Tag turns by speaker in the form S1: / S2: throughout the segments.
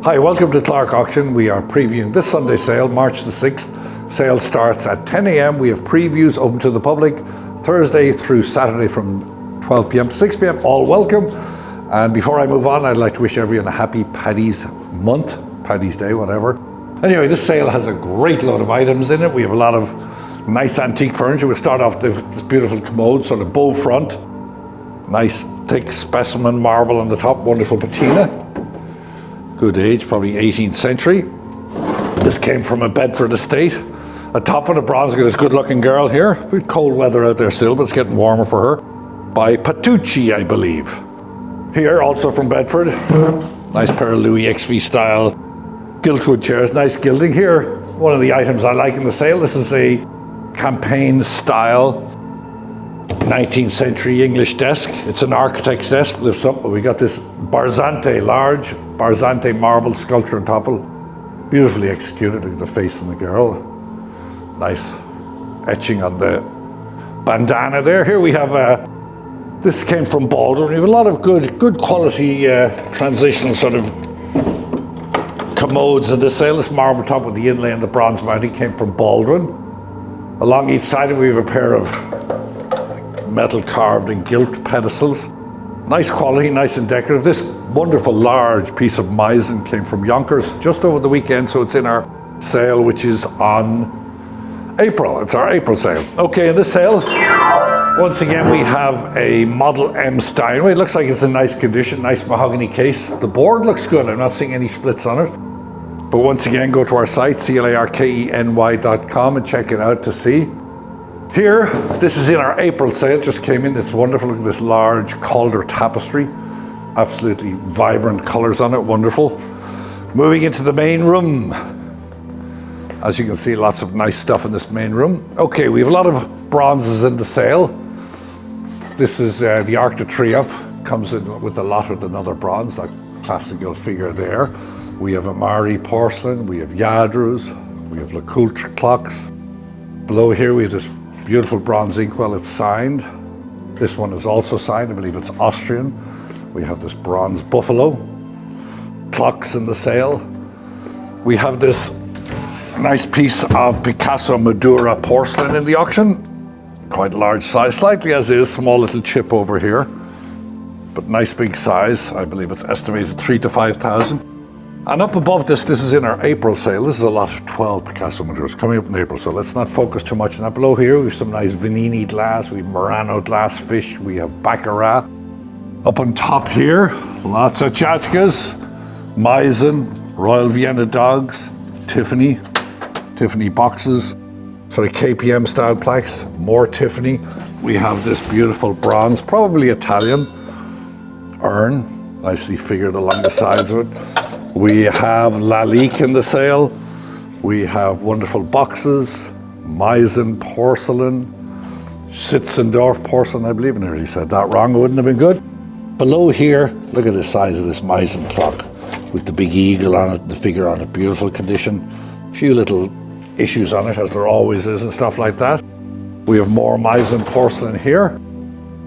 S1: Hi, welcome to Clarke Auction. We are previewing this Sunday sale, March the 6th. Sale starts at 10 a.m. We have previews open to the public Thursday through Saturday from 12 p.m. to 6 p.m. All welcome. And before I move on, I'd like to wish everyone a happy Paddy's month, Paddy's Day, whatever. Anyway, this sale has a great load of items in it. We have a lot of nice antique furniture. We'll start off with this beautiful commode, sort of bow front. Nice thick specimen marble on the top, wonderful patina. Good age, probably 18th century. This came from a Bedford estate. A top for the bronze, got this good looking girl here. A bit cold weather out there still, but it's getting warmer for her. By Patucci, I believe. Here, also from Bedford. Nice pair of Louis XV style giltwood chairs, nice gilding. Here, one of the items I like in the sale. This is a campaign style 19th century English desk. It's an architect's desk, lifts up, but we got this Barzante, large Barzante marble sculpture on top of it. Beautifully executed. Look at the face of the girl. Nice etching on the bandana there. Here we have this came from Baldwin. We have a lot of good quality transitional sort of commodes in the sale. This marble top with the inlay and the bronze mounting came from Baldwin. Along each side of it, we have a pair of metal carved and gilt pedestals. Nice quality, nice and decorative. This wonderful large piece of Meissen came from Yonkers just over the weekend, so it's in our sale, which is on April. It's our April sale. Okay, in this sale, once again, we have a Model M Steinway. It looks like it's in nice condition, nice mahogany case. The board looks good. I'm not seeing any splits on it. But once again, go to our site, clarkeny.com, and check it out to see. Here, this is in our April sale, just came in. It's wonderful. Look at this large Calder tapestry. Absolutely vibrant colors on it, wonderful. Moving into the main room. As you can see, lots of nice stuff in this main room. Okay, we have a lot of bronzes in the sale. This is the Arc de Triomphe. Comes in with a lot with another bronze, that classical figure there. We have Amari porcelain, we have Yadrus, we have Lecoultre clocks. Below here we have this beautiful bronze inkwell. It's signed. This one is also signed. I believe it's Austrian. We have this bronze buffalo. Clocks in the sale. We have this nice piece of Picasso Madura porcelain in the auction. Quite large size, slightly as is, small little chip over here. But nice big size. I believe it's estimated 3,000 to 5,000. And up above this is in our April sale. This is a lot of 12 Picasso Maduras coming up in April, so let's not focus too much on that. Below here, we have some nice Vanini glass, we have Murano glass fish, we have Baccarat. Up on top here, lots of tchotchkes, Meissen, Royal Vienna dogs, Tiffany boxes, sort of KPM style plaques, more Tiffany. We have this beautiful bronze, probably Italian, urn, nicely figured along the sides of it. We have Lalique in the sale. We have wonderful boxes, Meissen porcelain, Sitzendorf porcelain, I believe. I nearly said that wrong, it wouldn't have been good. Below here, look at the size of this Meissen clock with the big eagle on it, the figure on it, beautiful condition. A few little issues on it, as there always is and stuff like that. We have more Meissen porcelain here.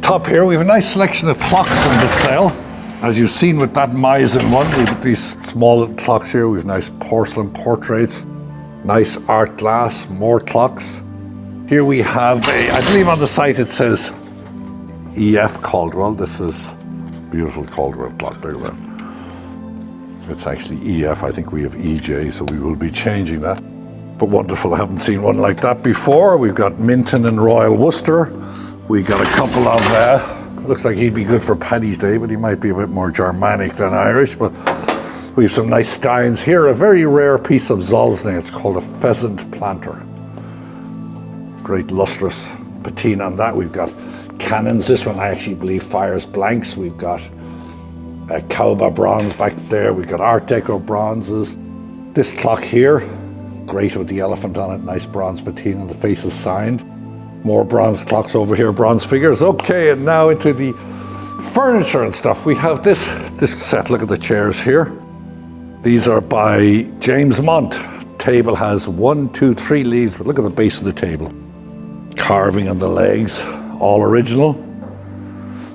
S1: Top here, we have a nice selection of clocks in this sale. As you've seen with that Meissen one, we have these small little clocks here. We have nice porcelain portraits, nice art glass, more clocks. Here we have I believe on the site it says EF Caldwell. This is beautiful Caldwell clock. There you go. It's actually EF. I think we have EJ, so we will be changing that. But wonderful. I haven't seen one like that before. We've got Minton and Royal Worcester. We got a couple of looks like he'd be good for Paddy's Day, but he might be a bit more Germanic than Irish. But we have some nice steins here. A very rare piece of Zolzny. It's called a pheasant planter. Great lustrous patina on that. We've got cannons. This one I actually believe fires blanks. We've got a Kauba bronze back there. We've got Art Deco bronzes. This clock here, great with the elephant on it. Nice bronze patina. The face is signed. More bronze clocks over here, bronze figures. Okay, and now into the furniture and stuff. We have this set. Look at the chairs here. These are by James Mont. Table has 1, 2, 3 leaves, but look at the base of the table. Carving on the legs, all original.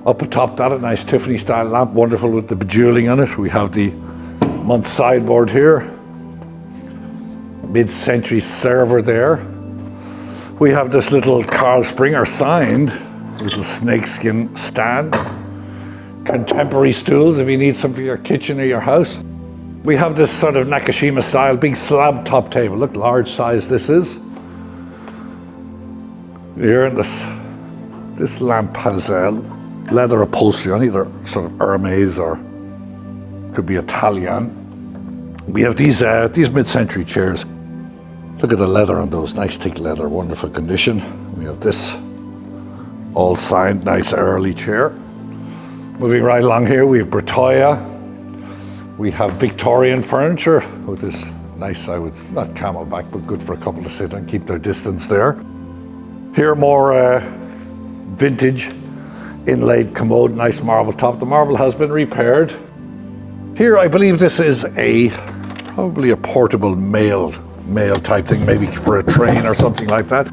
S1: Up atop that, a nice Tiffany style lamp, wonderful with the bejeweling on it. We have the Month sideboard here. Mid-century server there. We have this little Carl Springer signed little snakeskin stand. Contemporary stools if you need some for your kitchen or your house. We have this sort of Nakashima style big slab top table. Look, large size this is. Here, and this lamp has leather upholstery on either sort of Hermes or could be Italian. We have these mid-century chairs. Look at the leather on those, nice thick leather, wonderful condition. We have this all signed, nice early chair. Moving right along here, we have Bertoia. We have Victorian furniture with this nice, not camelback, but good for a couple to sit and keep their distance there. Here more vintage inlaid commode, nice marble top. The marble has been repaired. Here, I believe this is probably a portable mail type thing, maybe for a train or something like that.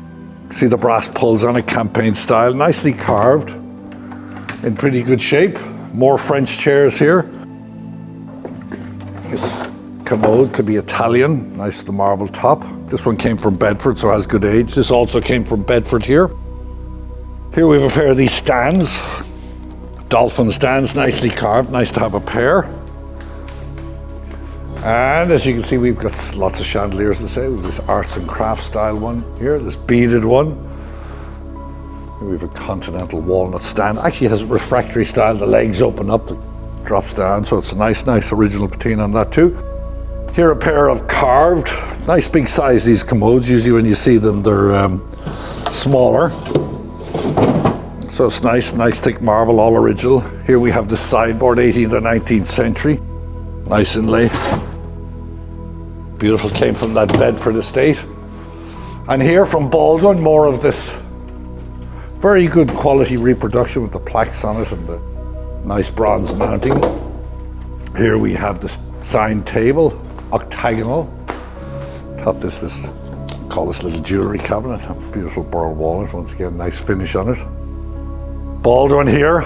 S1: See the brass pulls on it, campaign style, nicely carved, in pretty good shape. More French chairs here. This commode could be Italian, nice with the marble top. This one came from Bedford, so has good age. This also came from Bedford here. Here we have a pair of these stands, dolphin stands, nicely carved, nice to have a pair. And as you can see, we've got lots of chandeliers to say. We've this arts and crafts style one here, this beaded one. Here we have a continental walnut stand. Actually has a refractory style, the legs open up, it drops down, so it's a nice original patina on that too. Here a pair of carved, nice big size these commodes. Usually when you see them, they're smaller. So it's nice thick marble, all original. Here we have the sideboard, 18th or 19th century. Nice inlay. Beautiful, came from that Bedford estate. And here from Baldwin, more of this very good quality reproduction with the plaques on it and the nice bronze mounting. Here we have this signed table, octagonal. Top this call this little jewelry cabinet. Beautiful burl walnut, once again, nice finish on it. Baldwin here,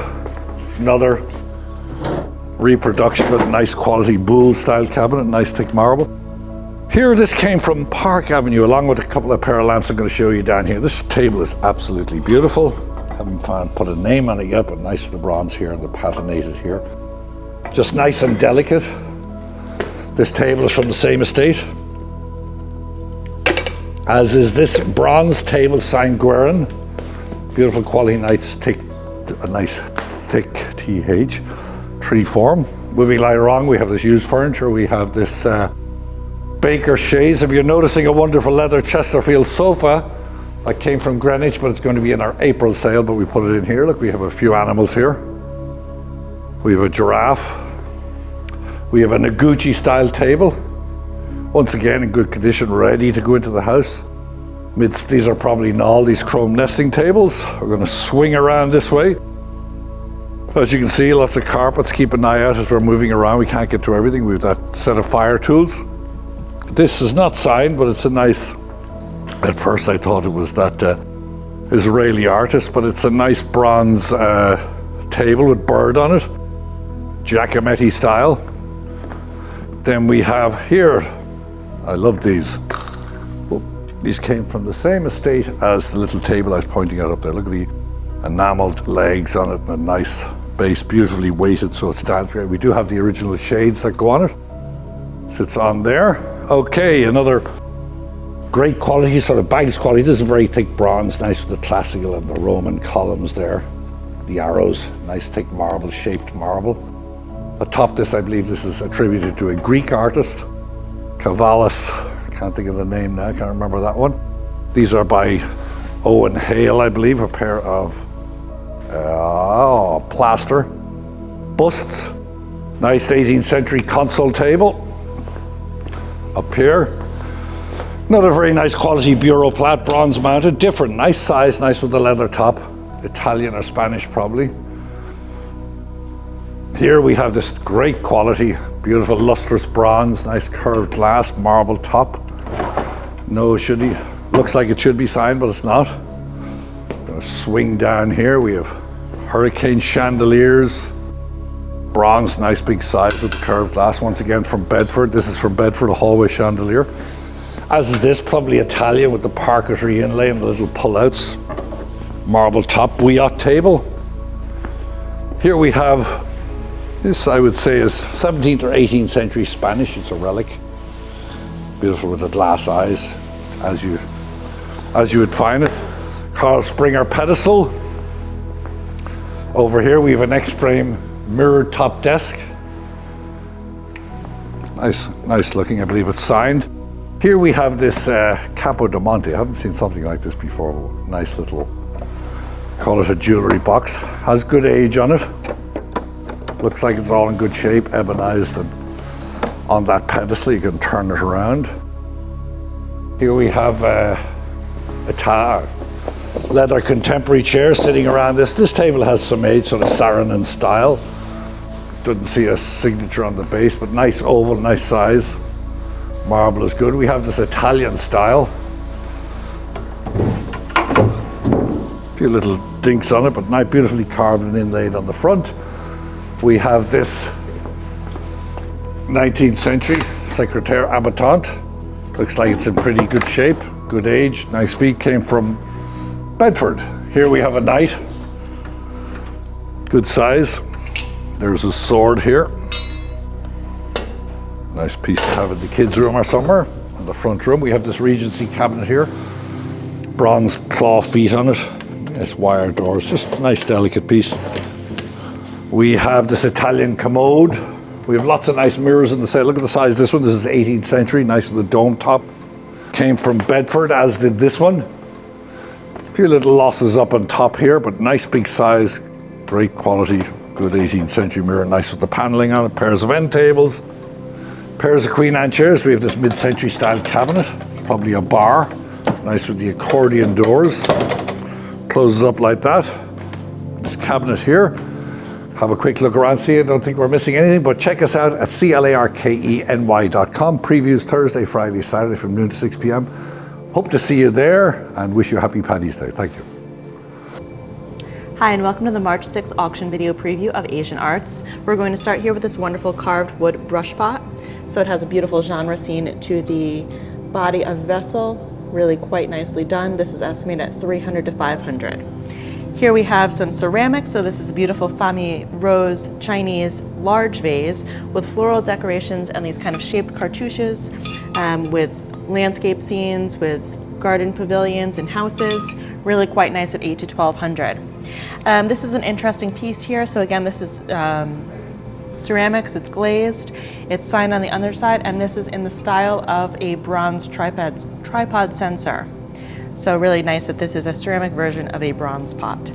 S1: another reproduction with a nice quality Boule style cabinet, nice thick marble. Here this came from Park Avenue along with a couple of pair of lamps I'm going to show you down here. This table is absolutely beautiful. Haven't put a name on it yet, but nice with the bronze here and the patinated here. Just nice and delicate. This table is from the same estate, as is this bronze table signed Guerin. Beautiful quality, nice thick TH tree form. Moving right along, we have this used furniture. We have this Baker chaise. If you're noticing, a wonderful leather Chesterfield sofa that came from Greenwich, but it's going to be in our April sale, but we put it in here. Look, we have a few animals here. We have a giraffe. We have a Noguchi style table. Once again, in good condition, ready to go into the house. These are probably Knoll, these chrome nesting tables. We're going to swing around this way. As you can see, lots of carpets. Keep an eye out as we're moving around. We can't get to everything. We have that set of fire tools. This is not signed, but it's a nice, at first I thought it was that Israeli artist, but it's a nice bronze table with bird on it, Giacometti style. Then we have here, I love these. These came from the same estate as the little table I was pointing out up there. Look at the enameled legs on it and a nice base, beautifully weighted so it stands right. We do have the original shades that go on it. Sits on there. Okay, another great quality, sort of bags quality. This is very thick bronze, nice with the classical and the Roman columns there. The arrows, nice thick marble, shaped marble. Atop this, I believe this is attributed to a Greek artist, Cavalis. I can't think of the name now, I can't remember that one. These are by Owen Hale, I believe, a pair of plaster busts. Nice 18th century console table. Up here, another very nice quality bureau plat, bronze mounted, different, nice size, nice with the leather top, Italian or Spanish probably. Here we have this great quality, beautiful lustrous bronze, nice curved glass, marble top. No, looks like it should be signed, but it's not. Gonna swing down here, we have hurricane chandeliers, bronze, nice big size with the curved glass. Once again from Bedford. This is from Bedford, a hallway chandelier. As is this, probably Italian with the parquetry inlay and the little pullouts. Marble top bouillotte table. Here we have, this I would say is 17th or 18th century Spanish. It's a relic. Beautiful with the glass eyes, as you would find it. Carl Springer pedestal. Over here we have an X-frame mirrored top desk. Nice looking, I believe it's signed. Here we have this Capo di Monte. I haven't seen something like this before. Nice little, call it a jewelry box. Has good age on it. Looks like it's all in good shape, ebonized, and on that pedestal you can turn it around. Here we have a leather contemporary chair sitting around this. This table has some age, sort of Saarinen style. Doesn't see a signature on the base, but nice oval, nice size. Marble is good. We have this Italian style. A few little dinks on it, but nice, beautifully carved and inlaid on the front. We have this 19th century Secretaire Habitant. Looks like it's in pretty good shape, good age. Nice feet, came from Bedford. Here we have a knight. Good size. There's a sword here. Nice piece to have in the kids' room or somewhere. In the front room, we have this Regency cabinet here. Bronze claw feet on it. Nice wire doors, just a nice delicate piece. We have this Italian commode. We have lots of nice mirrors in the set. Look at the size of this one. This is 18th century, nice with the dome top. Came from Bedford, as did this one. A few little losses up on top here, but nice big size, great quality, good 18th century mirror, nice with the paneling on it. Pairs of end tables, pairs of Queen Anne chairs. We have this mid-century style cabinet. It's probably a bar, nice with the accordion doors. Closes up like that. This cabinet here. Have a quick look around, see. I don't think we're missing anything, but check us out at clarkeny.com. Previews Thursday, Friday, Saturday from noon to 6 p.m. Hope to see you there and wish you a happy Paddy's Day. Thank you.
S2: Hi, and welcome to the March 6th auction video preview of Asian Arts. We're going to start here with this wonderful carved wood brush pot. So it has a beautiful genre scene to the body of vessel, really quite nicely done. This is estimated at $300 to $500. Here we have some ceramics. So this is a beautiful Famille Rose Chinese large vase with floral decorations and these kind of shaped cartouches with landscape scenes, with garden pavilions and houses. Really quite nice at $800 to $1,200. This is an interesting piece here. So again, this is ceramics, it's glazed, it's signed on the underside, and this is in the style of a bronze tripod sensor. So really nice that this is a ceramic version of a bronze pot.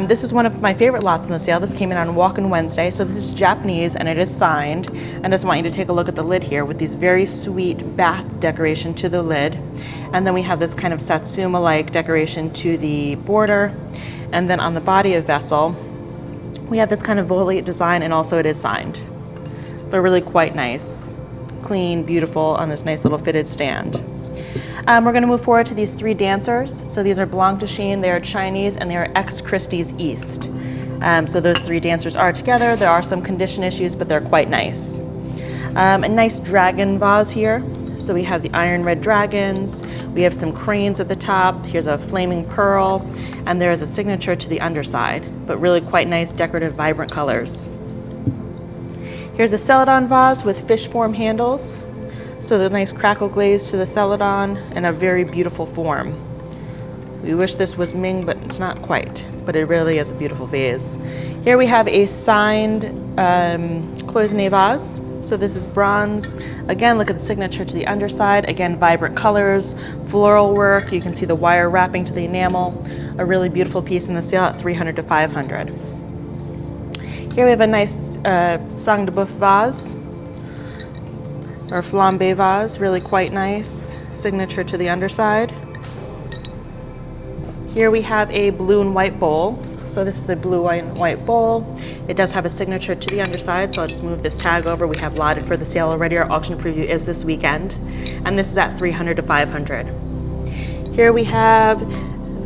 S2: This is one of my favorite lots in the sale. This came in on Walk-in Wednesday. So this is Japanese and it is signed. I just want you to take a look at the lid here with these very sweet bath decoration to the lid. And then we have this kind of Satsuma-like decoration to the border. And then on the body of vessel, we have this kind of volute design, and also it is signed. But really quite nice, clean, beautiful on this nice little fitted stand. We're going to move forward to these three dancers. So these are Blanc de Chine, they are Chinese, and they are ex-Christie's East. So those three dancers are together. There are some condition issues, but they're quite nice. A nice dragon vase here. So we have the iron red dragons. We have some cranes at the top. Here's a flaming pearl, and there is a signature to the underside, but really quite nice, decorative, vibrant colors. Here's a celadon vase with fish form handles. So the nice crackle glaze to the celadon and a very beautiful form. We wish this was Ming, but it's not quite, but it really is a beautiful vase. Here we have a signed cloisonné vase. So this is bronze. Again, look at the signature to the underside. Again, vibrant colors, floral work. You can see the wire wrapping to the enamel. A really beautiful piece in the sale at $300 to $500. Here we have a nice sang de boeuf vase, or flambe vase, really quite nice. Signature to the underside. Here we have a blue and white bowl. So this is a blue and white bowl. It does have a signature to the underside, so I'll just move this tag over. We have lotted for the sale already. Our auction preview is this weekend, and this is at $300 to $500. Here we have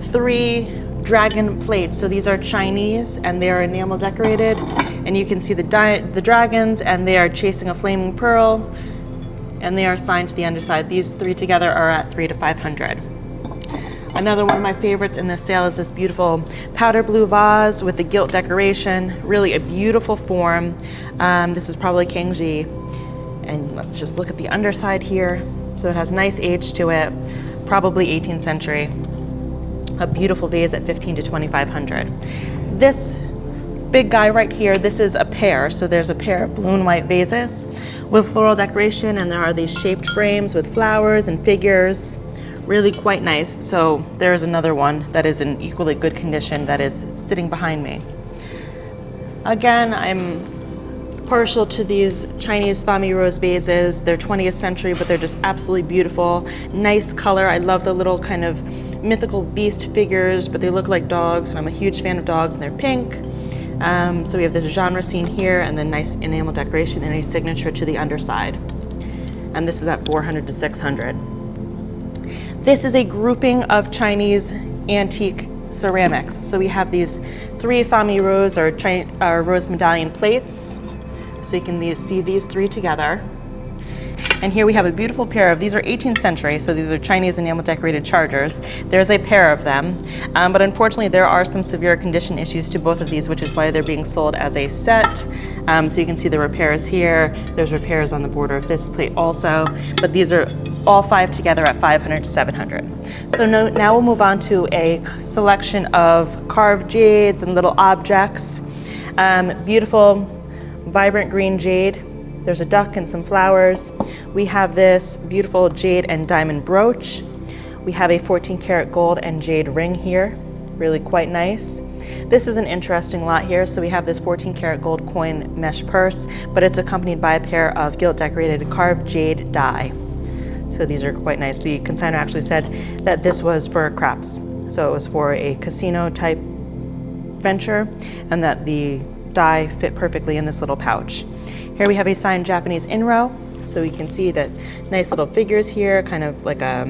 S2: three dragon plates. So these are Chinese and they are enamel decorated, and you can see the dragons, and they are chasing a flaming pearl, and they are signed to the underside. These three together are at $300 to $500. Another one of my favorites in this sale is this beautiful powder blue vase with the gilt decoration, really a beautiful form. This is probably Kangji, and let's just look at the underside here. So it has nice age to it, probably 18th century. A beautiful vase at $1,500 to $2,500. This big guy right here, this is a pair. So there's a pair of blue and white vases with floral decoration, and there are these shaped frames with flowers and figures. Really quite nice. So there's another one that is in equally good condition that is sitting behind me. Again, I'm partial to these Chinese Fami rose vases. They're 20th century, but they're just absolutely beautiful. Nice color. I love the little kind of mythical beast figures, but they look like dogs, and I'm a huge fan of dogs, and they're pink. So we have this genre scene here, and then nice enamel decoration and a signature to the underside. And this is at $400 to $600. This is a grouping of Chinese antique ceramics. So we have these 3 Fami rose or rose medallion plates. So you can see these 3 together. And here we have a beautiful pair of, these are 18th century, so these are Chinese enamel decorated chargers. There's a pair of them, but unfortunately there are some severe condition issues to both of these, which is why they're being sold as a set. So you can see the repairs here. There's repairs on the border of this plate also, but these are all 5 together at $500 to $700. So now we'll move on to a selection of carved jades and little objects. Beautiful, vibrant green jade. There's a duck and some flowers. We have this beautiful jade and diamond brooch. We have a 14 karat gold and jade ring here, really quite nice. This is an interesting lot here. So we have this 14 karat gold coin mesh purse, but it's accompanied by a pair of gilt decorated carved jade die. So these are quite nice. The consignor actually said that this was for craps. So it was for a casino type venture, and that the die fit perfectly in this little pouch. Here we have a signed Japanese in-row. So you can see that nice little figures here, kind of like a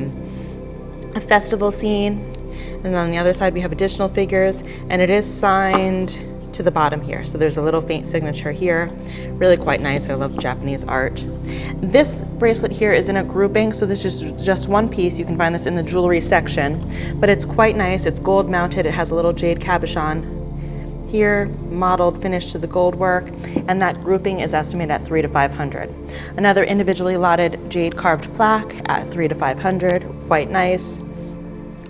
S2: festival scene. And then on the other side we have additional figures, and it is signed to the bottom here. So there's a little faint signature here. Really quite nice. I love Japanese art. This bracelet here is in a grouping, so this is just one piece. You can find this in the jewelry section, but it's quite nice. It's gold mounted. It has a little jade cabochon here, modeled, finished to the gold work, and that grouping is estimated at $300 to $500. Another individually lotted jade carved plaque at $300 to $500, quite nice.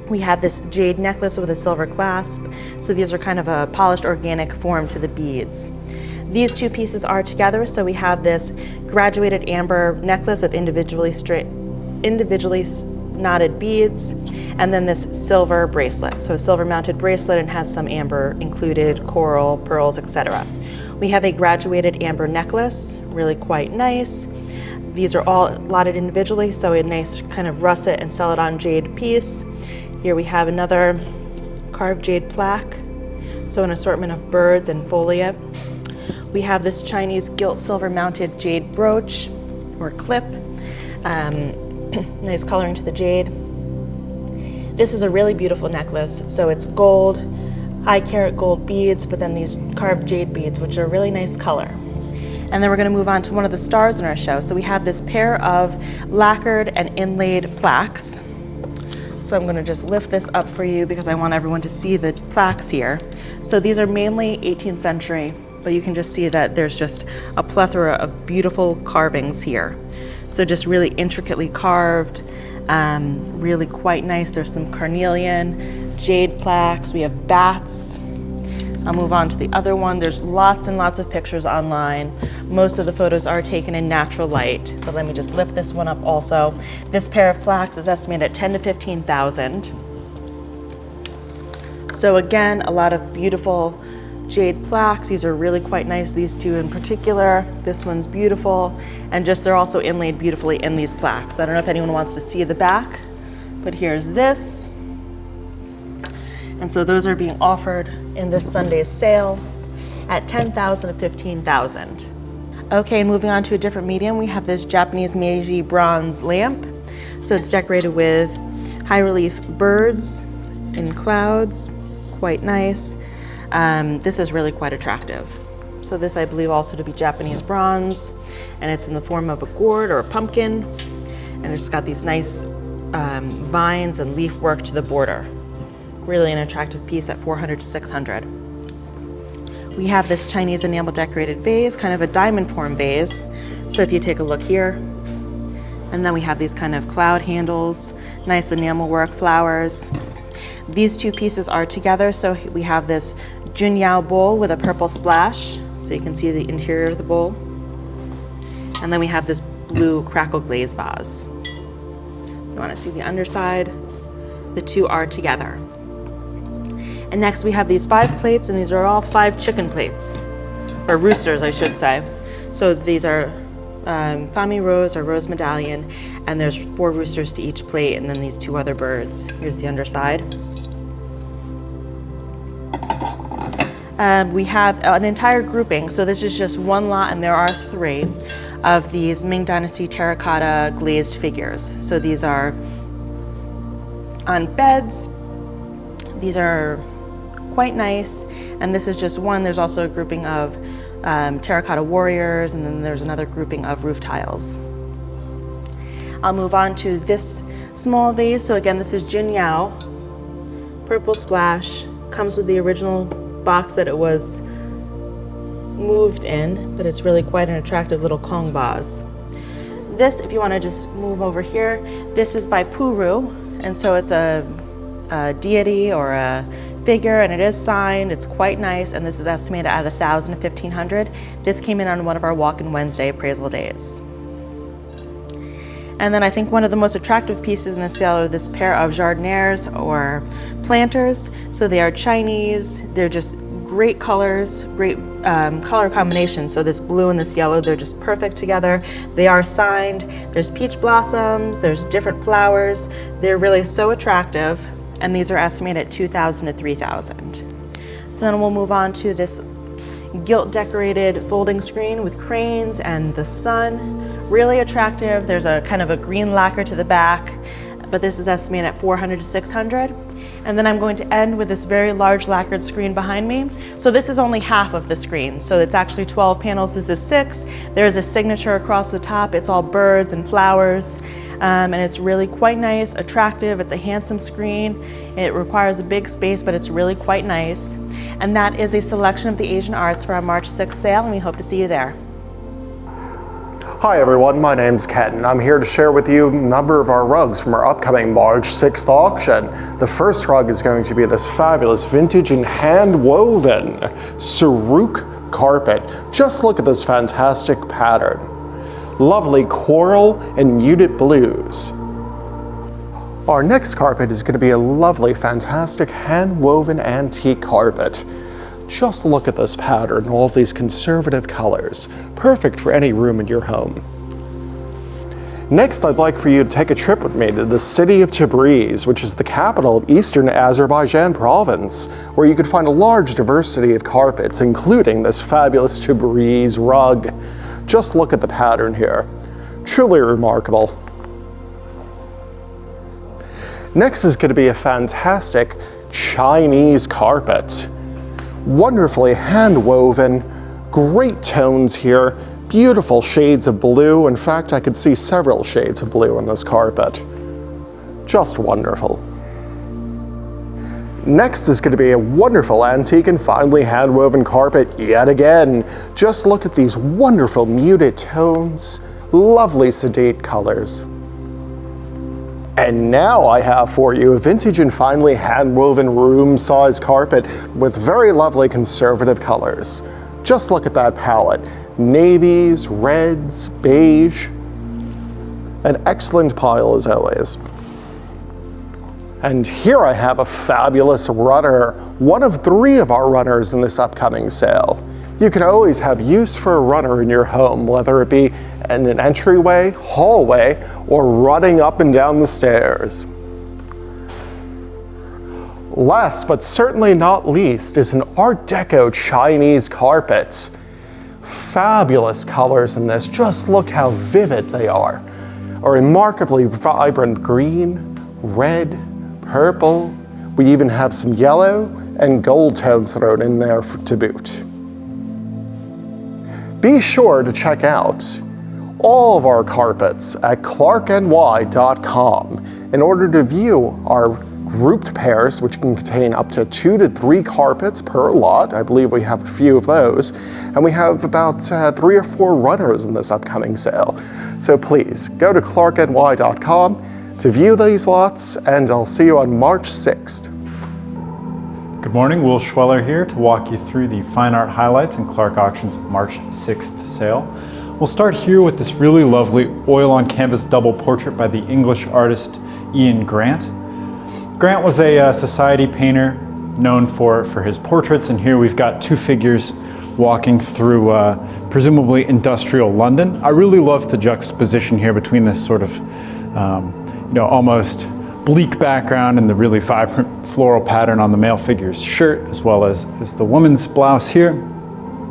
S2: We have this jade necklace with a silver clasp, so these are kind of a polished organic form to the beads. These 2 pieces are together, so we have this graduated amber necklace of individually knotted beads, and then this silver bracelet. So a silver mounted bracelet and has some amber included, coral, pearls, etc. We have a graduated amber necklace, really quite nice. These are all lotted individually, so a nice kind of russet and celadon jade piece. Here we have another carved jade plaque, so an assortment of birds and foliate. We have this Chinese gilt silver mounted jade brooch or clip. Nice coloring to the jade. This is a really beautiful necklace. So it's gold, high carat gold beads, but then these carved jade beads, which are a really nice color. And then we're going to move on to one of the stars in our show. So we have this pair of lacquered and inlaid plaques. So I'm going to just lift this up for you because I want everyone to see the plaques here. So these are mainly 18th century, but you can just see that there's just a plethora of beautiful carvings here. So just really intricately carved, really quite nice. There's some carnelian, jade plaques. We have bats. I'll move on to the other one. There's lots and lots of pictures online. Most of the photos are taken in natural light, but let me just lift this one up also. This pair of plaques is estimated at $10,000 to $15,000. So again, a lot of beautiful jade plaques. These are really quite nice, these 2 in particular. This one's beautiful, and just they're also inlaid beautifully in these plaques. I don't know if anyone wants to see the back, but here's this. And so those are being offered in this Sunday's sale at $10,000 to $15,000. Okay, moving on to a different medium, we have this Japanese Meiji bronze lamp. So it's decorated with high relief birds in clouds, quite nice. This is really quite attractive. So this I believe also to be Japanese bronze, and it's in the form of a gourd or a pumpkin, and it's got these nice vines and leaf work to the border. Really an attractive piece at 400 to 600. We have this Chinese enamel decorated vase, kind of a diamond form vase. So if you take a look here, and then we have these kind of cloud handles, nice enamel work, flowers. These two pieces are together, so we have this Junyao bowl with a purple splash, so you can see the interior of the bowl. And then we have this blue crackle glaze vase. You want to see the underside. The two are together. And next we have these 5 plates, and these are all 5 chicken plates, or roosters I should say. So these are Fami Rose or Rose Medallion, and there's 4 roosters to each plate, and then these 2 other birds. Here's the underside. We have an entire grouping, so this is just one lot, and there are 3 of these Ming Dynasty terracotta glazed figures. So these are on beds. These are quite nice, and this is just one. There's also a grouping of terracotta warriors, and then there's another grouping of roof tiles. I'll move on to this small vase. So again, this is Junyao, purple splash, comes with the original box that it was moved in, but it's really quite an attractive little Kong vase. This, if you want to just move over here, this is by Puru, and so it's a deity or a figure, and it is signed. It's quite nice, and this is estimated at 1,000 to 1,500. This came in on one of our Walk-in Wednesday appraisal days. And then I think one of the most attractive pieces in the sale are this pair of jardinières or planters. So they are Chinese. They're just great colors, great color combination. So this blue and this yellow, they're just perfect together. They are signed. There's peach blossoms. There's different flowers. They're really so attractive. And these are estimated at 2,000 to 3,000. So then we'll move on to this gilt decorated folding screen with cranes and the sun. Really attractive. There's a kind of a green lacquer to the back, but this is estimated at 400 to 600. And then I'm going to end with this very large lacquered screen behind me. So this is only half of the screen. So it's actually 12 panels. This is 6. There's a signature across the top. It's all birds and flowers. And it's really quite nice, attractive. It's a handsome screen. It requires a big space, but it's really quite nice. And that is a selection of the Asian arts for our March 6th sale, and we hope to see you there.
S3: Hi everyone, my name's Ken, and I'm here to share with you a number of our rugs from our upcoming March 6th auction. The first rug is going to be this fabulous vintage and hand-woven Saruk carpet. Just look at this fantastic pattern. Lovely coral and muted blues. Our next carpet is going to be a lovely, fantastic hand-woven antique carpet. Just look at this pattern, all of these conservative colors, perfect for any room in your home. Next, I'd like for you to take a trip with me to the city of Tabriz, which is the capital of Eastern Azerbaijan province, where you could find a large diversity of carpets, including this fabulous Tabriz rug. Just look at the pattern here. Truly remarkable. Next is going to be a fantastic Chinese carpet. Wonderfully hand-woven, great tones here, beautiful shades of blue. In fact, I could see several shades of blue on this carpet. Just wonderful. Next is going to be a wonderful antique and finely hand-woven carpet yet again. Just look at these wonderful muted tones, lovely sedate colors. And now I have for you a vintage and finely hand-woven room-size carpet with very lovely conservative colors. Just look at that palette. Navies, reds, beige. An excellent pile as always. And here I have a fabulous runner, one of 3 of our runners in this upcoming sale. You can always have use for a runner in your home, whether it be in an entryway, hallway, or running up and down the stairs. Last but certainly not least is an Art Deco Chinese carpet. Fabulous colors in this, just look how vivid they are. A remarkably vibrant green, red, purple. We even have some yellow and gold tones thrown in there to boot. Be sure to check out all of our carpets at clarkeny.com in order to view our grouped pairs, which can contain up to 2 to 3 carpets per lot. I believe we have a few of those. And we have about 3 or 4 runners in this upcoming sale. So please go to clarkeny.com to view these lots, and I'll see you on March 6th.
S4: Good morning, Will Schweller here to walk you through the fine art highlights in Clarke Auction's March 6th sale. We'll start here with this really lovely oil on canvas double portrait by the English artist Ian Grant. Grant was a society painter known for his portraits, and here we've got 2 figures walking through presumably industrial London. I really love the juxtaposition here between this sort of almost bleak background and the really vibrant floral pattern on the male figure's shirt, as well as the woman's blouse here.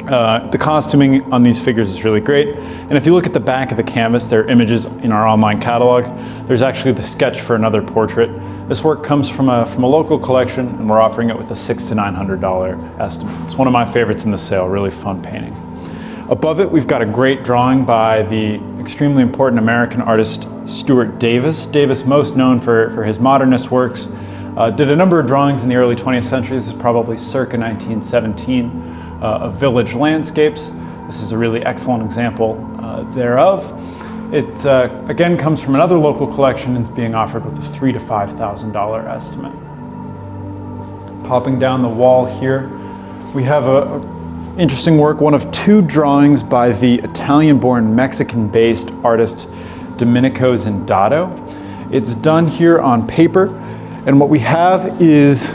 S4: The costuming on these figures is really great. And if you look at the back of the canvas, there are images in our online catalog. There's actually the sketch for another portrait. This work comes from a local collection, and we're offering it with a $600 to $900 estimate. It's one of my favorites in the sale, really fun painting. Above it, we've got a great drawing by the extremely important American artist Stuart Davis. Davis, most known for his modernist works, did a number of drawings in the early 20th century. This is probably circa 1917 of village landscapes. This is a really excellent example thereof. It again comes from another local collection and is being offered with a $3,000 to $5,000 estimate. Popping down the wall here, we have a interesting work, one of 2 drawings by the Italian-born Mexican-based artist Domenico Zindato. It's done here on paper, and what we have is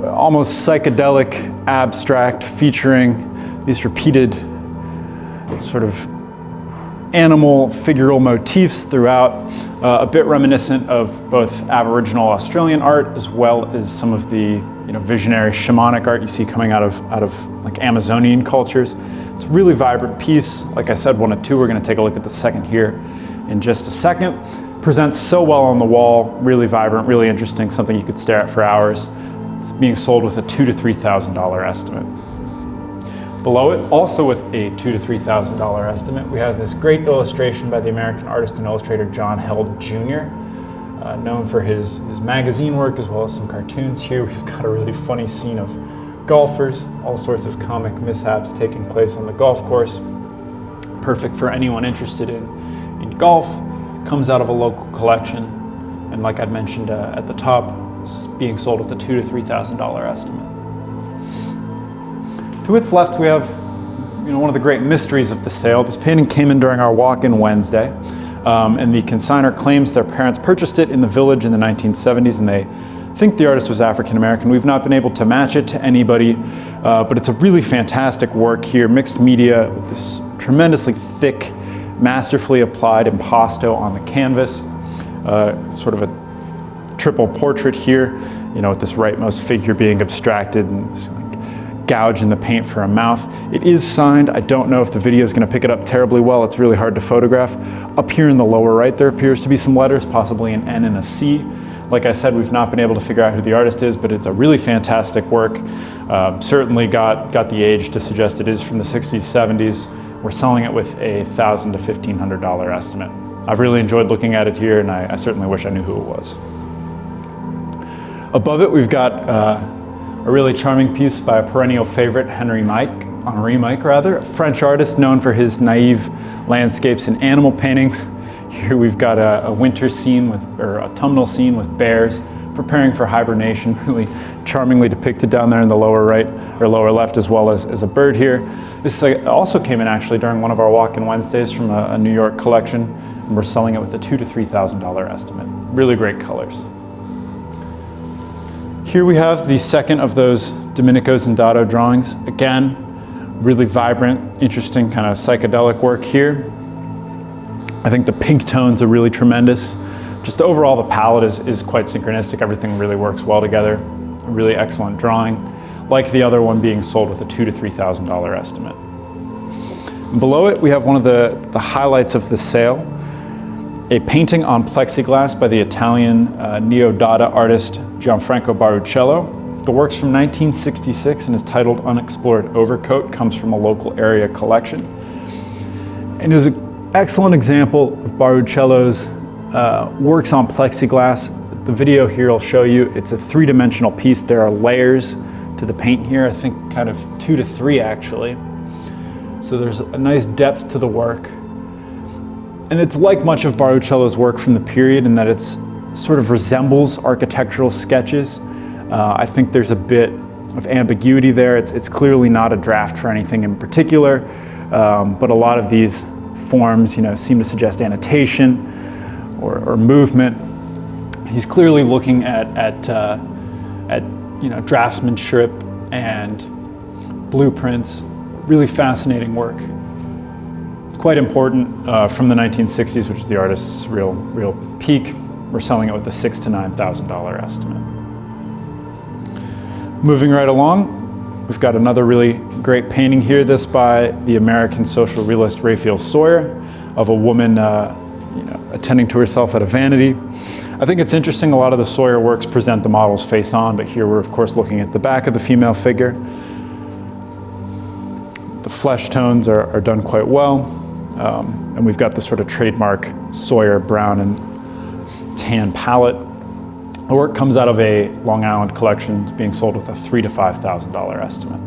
S4: almost psychedelic abstract featuring these repeated sort of animal figural motifs throughout, a bit reminiscent of both Aboriginal Australian art as well as some of the visionary shamanic art you see coming out of like Amazonian cultures. It's a really vibrant piece. Like I said, 1 of 2. We're going to take a look at the second here in just a second. Presents so well on the wall, really vibrant, really interesting, something you could stare at for hours. It's being sold with a $2,000 to $3,000 estimate. Below it, also with a $2,000 to $3,000 estimate, we have this great illustration by the American artist and illustrator John Held Jr., known for his magazine work as well as some cartoons. Here we've got a really funny scene of golfers, all sorts of comic mishaps taking place on the golf course. Perfect for anyone interested in golf. Comes out of a local collection, and like I'd mentioned at the top, being sold with a $2,000 to $3,000 estimate. To its left, we have one of the great mysteries of the sale. This painting came in during our walk-in Wednesday, and the consignor claims their parents purchased it in the village in the 1970s, and they think the artist was African American. We've not been able to match it to anybody, but it's a really fantastic work here, mixed media with this tremendously thick, masterfully applied impasto on the canvas, sort of a triple portrait here, with this rightmost figure being abstracted and this, gouge in the paint for a mouth. It is signed. I don't know if the video is going to pick it up terribly well. It's really hard to photograph. Up here in the lower right, there appears to be some letters, possibly an N and a C. Like I said, we've not been able to figure out who the artist is, but it's a really fantastic work. Certainly got the age to suggest it is from the 60s, 70s. We're selling it with a $1,000 to $1,500 estimate. I've really enjoyed looking at it here, and I certainly wish I knew who it was. Above it, we've got a really charming piece by a perennial favorite, Henri Mike, a French artist known for his naive landscapes and animal paintings. Here we've got a winter scene or autumnal scene with bears preparing for hibernation, really charmingly depicted down there in the lower right or lower left, as well as a bird here. This also came in actually during one of our walk-in Wednesdays from a New York collection, and we're selling it with a $2,000 to $3,000 estimate. Really great colors. Here we have the second of those Domenico Zindato drawings. Again, really vibrant, interesting kind of psychedelic work here. I think the pink tones are really tremendous. Just overall, the palette is quite synchronistic. Everything really works well together. A really excellent drawing, like the other one being sold with a $2,000 to $3,000 estimate. And below it, we have one of the highlights of the sale, a painting on plexiglass by the Italian neo-Dada artist Gianfranco Baruccello. The work's from 1966 and is titled Unexplored Overcoat, comes from a local area collection. And it is an excellent example of Baruchello's works on plexiglass. The video here will show you it's a three-dimensional piece. There are layers to the paint here, I think kind of 2 to 3 actually. So there's a nice depth to the work. And it's like much of Baruchello's work from the period in that it's sort of resembles architectural sketches. I think there's a bit of ambiguity there. It's clearly not a draft for anything in particular, but a lot of these forms, seem to suggest annotation or movement. He's clearly looking at draftsmanship and blueprints. Really fascinating work. Quite important from the 1960s, which is the artist's real peak. We're selling it with a $6,000 to $9,000 estimate. Moving right along, we've got another really great painting here. This by the American social realist Raphael Sawyer, of a woman, attending to herself at a vanity. I think it's interesting. A lot of the Sawyer works present the models face on, but here we're of course looking at the back of the female figure. The flesh tones are done quite well, and we've got the sort of trademark Sawyer brown and tan palette. The work comes out of a Long Island collection. It's being sold with a $3,000 to $5,000 estimate.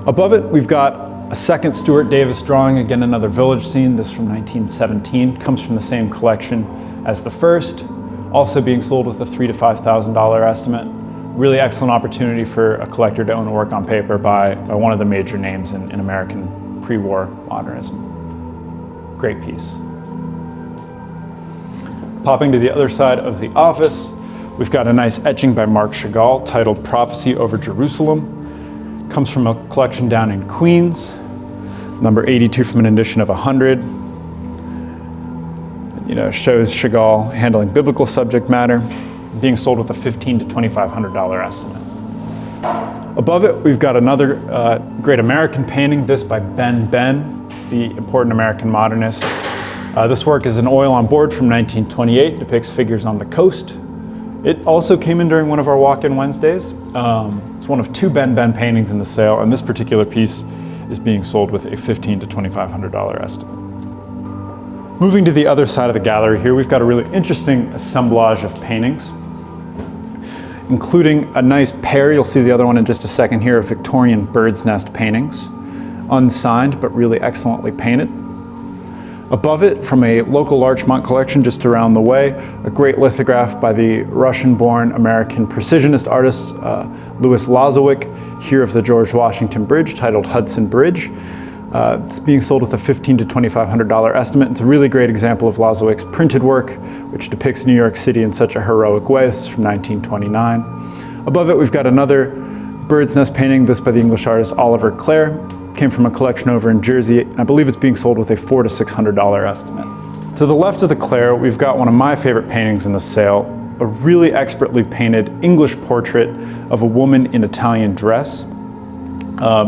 S4: Above it, we've got a second Stuart Davis drawing, again another village scene, this from 1917, comes from the same collection as the first, also being sold with a $3,000 to $5,000 estimate. Really excellent opportunity for a collector to own a work on paper by one of the major names in American pre-war modernism. Great piece. Popping to the other side of the office, we've got a nice etching by Marc Chagall titled Prophecy over Jerusalem. Comes from a collection down in Queens, number 82 from an edition of 100. Shows Chagall handling biblical subject matter, being sold with a $1,500 to $2,500 estimate. Above it, we've got another great American painting, this by Ben Ben, the important American modernist. This work is an oil on board from 1928, depicts figures on the coast. It also came in during one of our walk-in Wednesdays. It's one of 2 Ben Ben paintings in the sale, and this particular piece is being sold with a $1,500 to $2,500 estimate. Moving to the other side of the gallery here, we've got a really interesting assemblage of paintings, including a nice pair, you'll see the other one in just a second here, of Victorian bird's nest paintings, unsigned but really excellently painted. Above it, from a local Larchmont collection just around the way, a great lithograph by the Russian-born American precisionist artist Louis Lazowick, here of the George Washington Bridge, titled Hudson Bridge. It's being sold with a $1,500 to $2,500 estimate. It's a really great example of Lazowick's printed work, which depicts New York City in such a heroic way. This is from 1929. Above it, we've got another bird's nest painting, this by the English artist Oliver Clare. Came from a collection over in Jersey, and I believe it's being sold with a $400 to $600 estimate. To the left of the Clare, we've got one of my favorite paintings in the sale, a really expertly painted English portrait of a woman in Italian dress.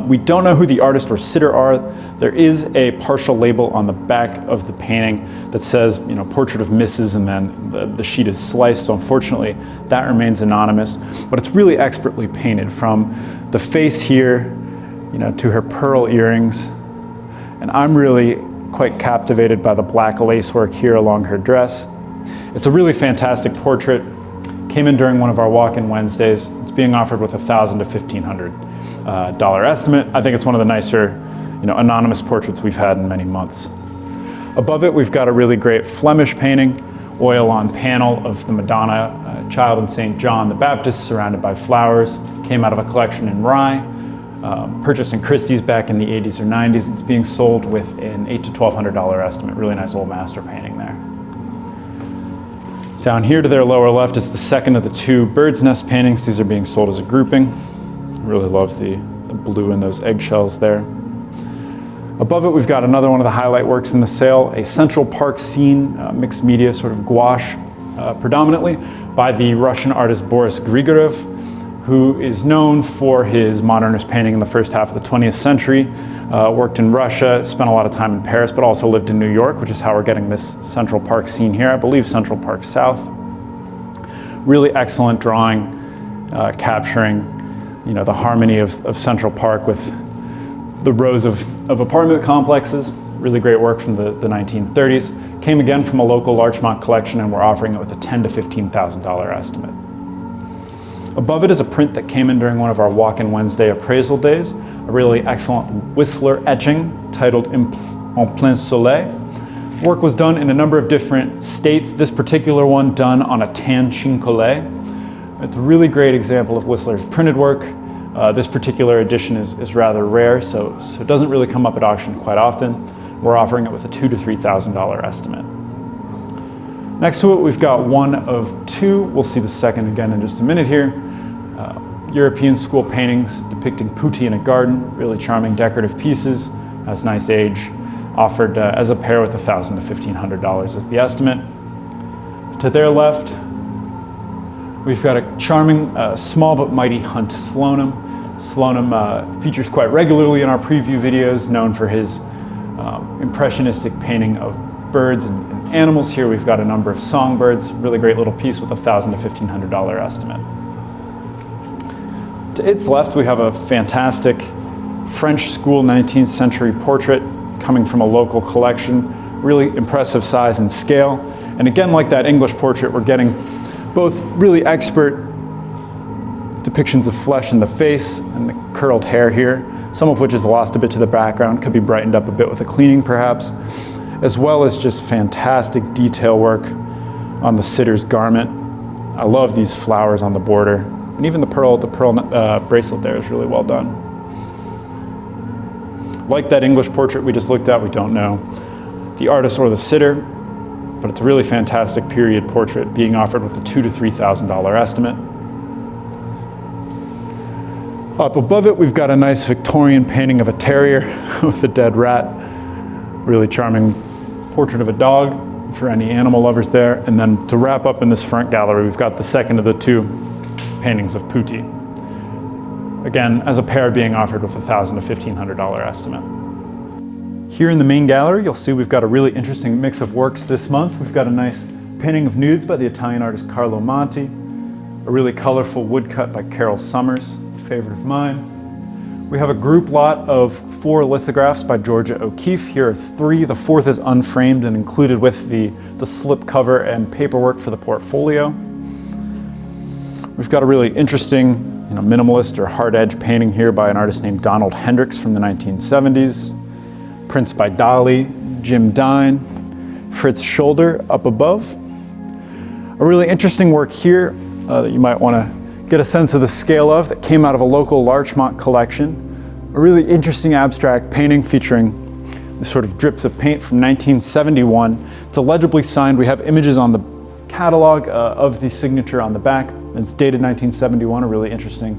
S4: We don't know who the artist or sitter are. There is a partial label on the back of the painting that says, portrait of Mrs., and then the sheet is sliced, so unfortunately that remains anonymous. But it's really expertly painted, from the face here, to her pearl earrings. And I'm really quite captivated by the black lacework here along her dress. It's a really fantastic portrait. Came in during one of our walk-in Wednesdays. It's being offered with a $1,000 to $1,500 estimate. I think it's one of the nicer, anonymous portraits we've had in many months. Above it, we've got a really great Flemish painting, oil on panel of the Madonna, Child and St. John the Baptist, surrounded by flowers. Came out of a collection in Rye. Purchased in Christie's back in the 80s or 90s. It's being sold with an $800 to $1,200 estimate. Really nice old master painting there. Down here to their lower left is the second of the 2 bird's nest paintings. These are being sold as a grouping. I really love the blue in those eggshells there. Above it, we've got another one of the highlight works in the sale, a Central Park scene, mixed media, sort of gouache predominantly, by the Russian artist Boris Grigorev, who is known for his modernist painting in the first half of the 20th century, worked in Russia, spent a lot of time in Paris, but also lived in New York, which is how we're getting this Central Park scene here, I believe Central Park South. Really excellent drawing, capturing, the harmony of Central Park with the rows of apartment complexes. Really great work from the 1930s. Came again from a local Larchmont collection, and we're offering it with a $10,000 to $15,000 estimate. Above it is a print that came in during one of our Walk-in Wednesday appraisal days, a really excellent Whistler etching titled En Plein Soleil. Work was done in a number of different states, this particular one done on a tan chincolé. It's a really great example of Whistler's printed work. This particular edition is rather rare, so it doesn't really come up at auction quite often. We're offering it with a $2,000 to $3,000 estimate. Next to it, we've got one of two. We'll see the second again in just a minute here. European school paintings depicting putti in a garden, really charming decorative pieces, has nice age, offered as a pair with $1,000 to $1,500 as the estimate. To their left, we've got a charming, small but mighty Hunt Slonim. Slonim features quite regularly in our preview videos, known for his impressionistic painting of birds and animals. Here we've got a number of songbirds, really great little piece with a $1,000 to $1,500 estimate. To its left, we have a fantastic French school 19th century portrait coming from a local collection, really impressive size and scale. And again, like that English portrait, we're getting both really expert depictions of flesh in the face and the curled hair here, some of which is lost a bit to the background, could be brightened up a bit with a cleaning perhaps, as well as just fantastic detail work on the sitter's garment. I love these flowers on the border, and even the pearl bracelet there is really well done. Like that English portrait we just looked at, we don't know the artist or the sitter, but it's a really fantastic period portrait being offered with a $2,000 to $3,000 estimate. Up above it, we've got a nice Victorian painting of a terrier with a dead rat. Really charming portrait of a dog for any animal lovers there. And then to wrap up in this front gallery, we've got the second of the two paintings of putti. Again, as a pair being offered with a $1,000 to $1,500 estimate. Here in the main gallery, you'll see we've got a really interesting mix of works this month. We've got a nice painting of nudes by the Italian artist Carlo Monti, a really colorful woodcut by Carol Summers, a favorite of mine. We have a group lot of 4 lithographs by Georgia O'Keeffe. Here are 3. The 4th is unframed and included with the slip cover and paperwork for the portfolio. We've got a really interesting minimalist or hard edge painting here by an artist named Donald Hendricks from the 1970s. Prints by Dali, Jim Dine, Fritz Scholder up above. A really interesting work here that you might want to get a sense of the scale of, that came out of a local Larchmont collection. A really interesting abstract painting featuring the sort of drips of paint from 1971. It's illegibly signed. We have images on the catalog of the signature on the back. It's dated 1971, a really interesting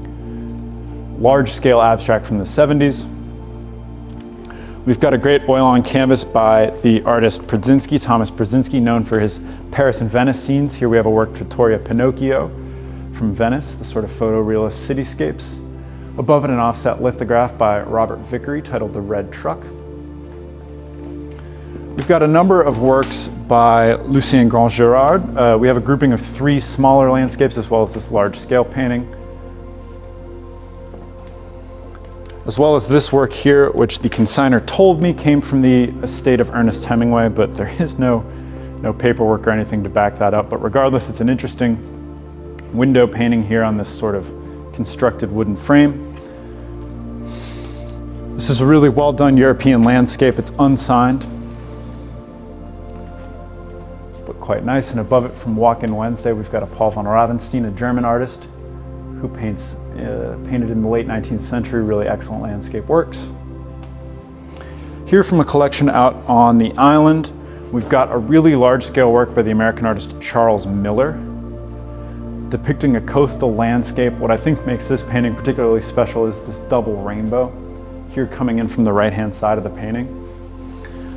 S4: large-scale abstract from the 70s. We've got a great oil on canvas by the artist Thomas Brzezinski, known for his Paris and Venice scenes. Here we have a work Trattoria Pinocchio from Venice, the sort of photorealist cityscapes. Above it, an offset lithograph by Robert Vickery titled The Red Truck. We've got a number of works by Lucien Grand-Girard. We have a grouping of 3 smaller landscapes as well as this large-scale painting. As well as this work here, which the consignor told me came from the estate of Ernest Hemingway, but there is no paperwork or anything to back that up. But regardless, it's an interesting window painting here on this sort of constructed wooden frame. This is a really well done European landscape. It's unsigned, but quite nice. And above it from Walk-in Wednesday, we've got a Paul von Ravenstein, a German artist who painted in the late 19th century, really excellent landscape works. Here from a collection out on the island, we've got a really large-scale work by the American artist Charles Miller, depicting a coastal landscape. What I think makes this painting particularly special is this double rainbow here coming in from the right-hand side of the painting.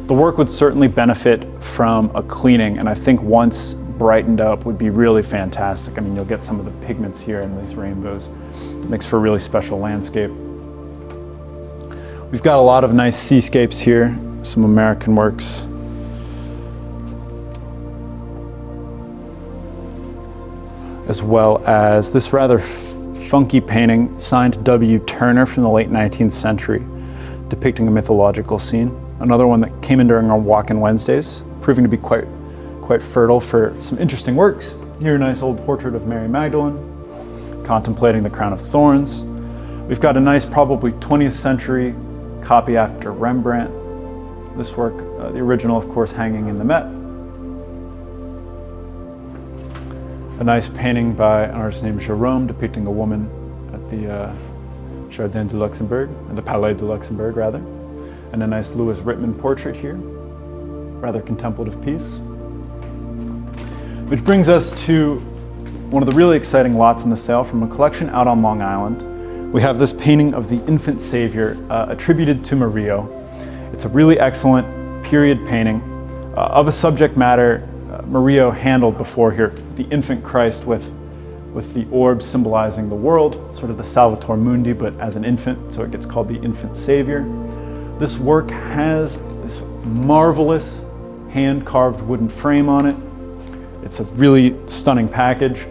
S4: The work would certainly benefit from a cleaning, and I think once brightened up would be really fantastic. I mean, you'll get some of the pigments here in these rainbows. It makes for a really special landscape. We've got a lot of nice seascapes here, some American works. As well as this rather funky painting signed W. Turner from the late 19th century, depicting a mythological scene. Another one that came in during our walk-in Wednesdays, proving to be quite fertile for some interesting works. Here, a nice old portrait of Mary Magdalene, contemplating the crown of thorns. We've got a nice, probably 20th century copy after Rembrandt. This work, the original, of course, hanging in the Met. A nice painting by an artist named Jerome depicting a woman at the Jardin du Luxembourg, the Palais du Luxembourg, rather. And a nice Louis Rittman portrait here, rather contemplative piece. Which brings us to one of the really exciting lots in the sale from a collection out on Long Island. We have this painting of the Infant Savior attributed to Murillo. It's a really excellent period painting of a subject matter Murillo handled before here, the infant Christ with the orb symbolizing the world, sort of the Salvator Mundi, but as an infant, so it gets called the Infant Savior. This work has this marvelous hand-carved wooden frame on it. It's a really stunning package.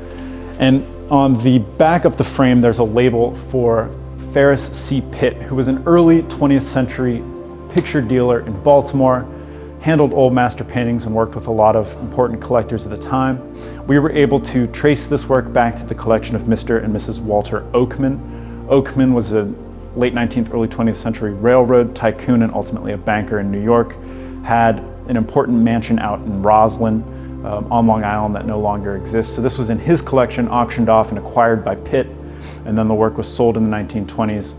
S4: And on the back of the frame, there's a label for Ferris C. Pitt, who was an early 20th century picture dealer in Baltimore, handled old master paintings and worked with a lot of important collectors at the time. We were able to trace this work back to the collection of Mr. and Mrs. Walter Oakman. Oakman was a late 19th, early 20th century railroad tycoon and ultimately a banker in New York, had an important mansion out in Roslyn on Long Island that no longer exists. So this was in his collection, auctioned off and acquired by Pitt, and then the work was sold in the 1920s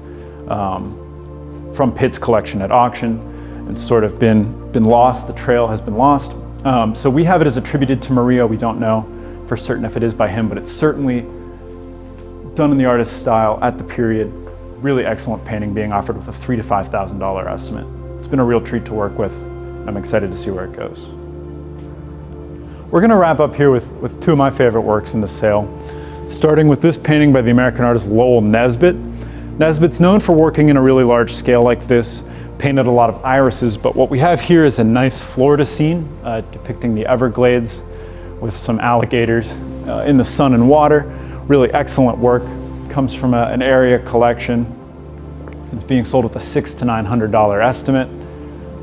S4: from Pitt's collection at auction, and sort of been lost. The trail has been lost. So we have it as attributed to Murillo. We don't know for certain if it is by him, but it's certainly done in the artist's style at the period. Really excellent painting being offered with a $3,000 to $5,000 estimate. It's been a real treat to work with. I'm excited to see where it goes. We're going to wrap up here with two of my favorite works in the sale, starting with this painting by the American artist Lowell Nesbitt. Nesbitt's known for working in a really large scale like this, painted a lot of irises, but what we have here is a nice Florida scene depicting the Everglades with some alligators in the sun and water. Really excellent work. Comes from an area collection. It's being sold with a $600 to $900 estimate.